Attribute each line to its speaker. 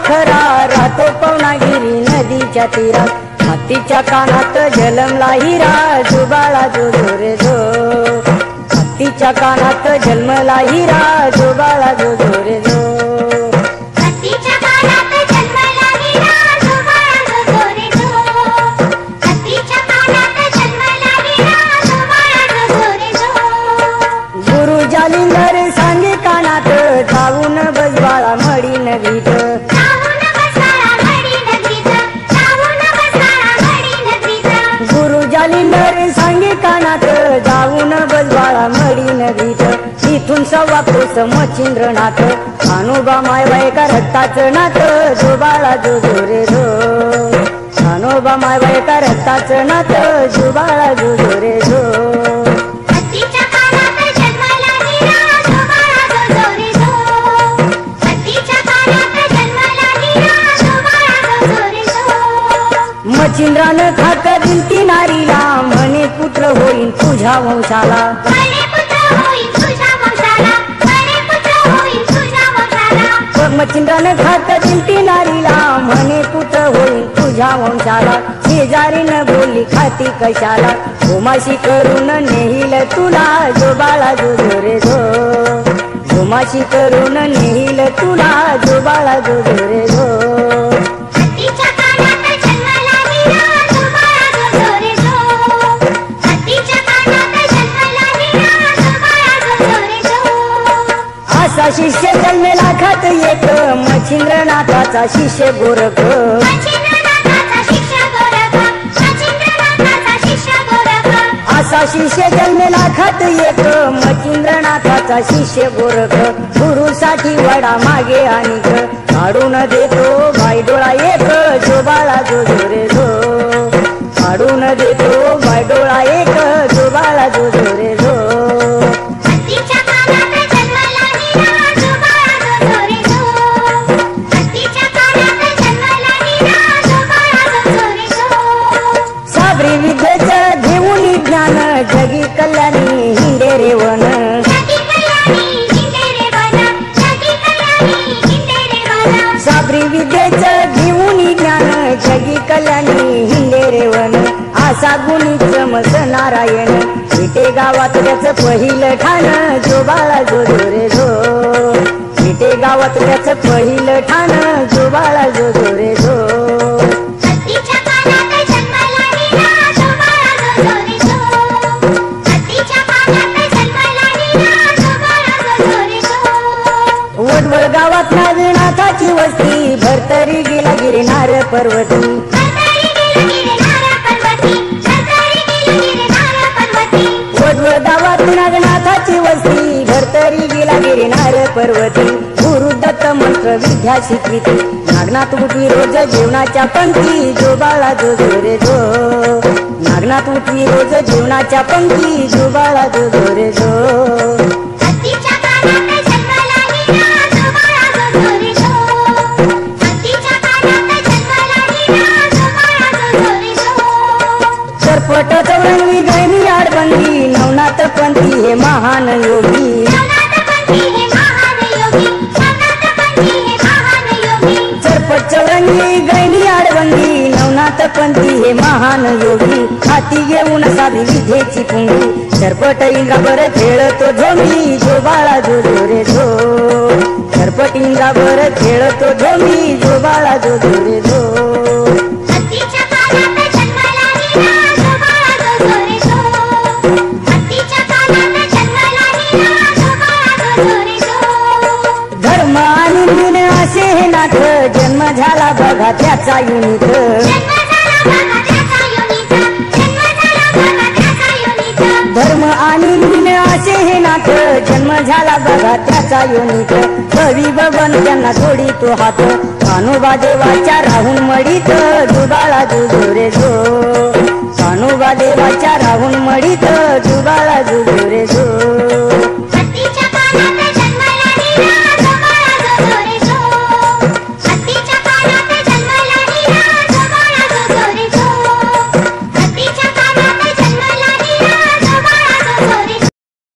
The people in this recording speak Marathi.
Speaker 1: खरा राहतो पवनागिरी नदीच्या तीरात हत्तीच्या कानात जन्मला हिरा जो बाळा जो रे जो हत्तीच्या कानात जन्मला हिरा जो बाळा जो रे जो जालिंदर सांगे कानात जाऊन बस बाळा मडी नगरीत गुरु जालिंदर सांगे कानात जाऊन बस बाळा मडी नगरीत तिथून सव्वा कोस मच्छिंद्रनाथ कान्होबा मायबाई का रक्ताचं नात जो बाळा जो रे जो कान्होबा मायबाई का रक्ताचं नात जो बाळा जो रे जो मच्छिंद्रानं खात दिलती नारीला म्हणे पुत्र होईल तुझ्या वंशाला मच्छिंद्रानं खात दिलती नारीला म्हणे पुत्र होईल तुझ्या वंशाला शेजारीनं बोलली खाती कशाला घुमाशी करून नेईल तुला जो बाळा जो रे जो घुमाशी करून नेईल तुला जो बाळा जो रे जो असा शिष्य जन्मेला खात एक मच्छिंद्रनाथाचा शिष्य गोरख असा शिष्य जन्मेला खात एक मच्छिंद्रनाथाचा शिष्य गोरख गुरुसाठी वडा मागे आणि काढून देतो बाई डोळा एक जो बाळा जो रे जो काढून देतो बाई डोळा एक जो बाळा जो रे जो जगी कल्याणी हिंडे रेवन साबरी विद्येचं घेऊन ज्ञान जगी कल्याणी हिंडे रेवन असा गुणी चमस नारायण विटे गावात त्याचं पहिलं ठाण जो बाळा जो रे जो विटे गावात त्याचं पहिलं ठाण जो बाळा जो रे जो गावात नागनाथाची वस्ती भरतरी गेला गिरनार पर्वती वडवळ गावात नागनाथाची वस्ती भरतरी गेला गिरनार पर्वती गुरु दत्त मंत्र विद्या शिकविती नागनाथ उठवी रोज जीवनाच्या पंक्ती जो बाळा जो रे जो नागनाथ उठवी रोज जीवनाच्या पंक्ती जो बाळा जो रे जो सरपट चौरंगी गैनी आडबंगी नवनाथ पंथी हे महान योगी सरपट चौरंगी गैनी आडबंगी नवनाथ पंथी हे महान योगी हाती घेऊन साधी विधेची पुंगी सरपट इंद्राबर खेळतो झोमी जो बाळा जो रे जो सरपट इंद्राबर खेळतो झोमी जो बाळा जो रे जो धर्म आणि गुण असे हे नाथ जन्म झाला बघा त्याचा युनित धर्म आणि गुण असे हे नाथ जन्म झाला बघा त्याचा युनित कवी बबन त्यांना जोडी तो हात कान्होबा देवाच्या राहून मडीत जो बाळा जो रे जो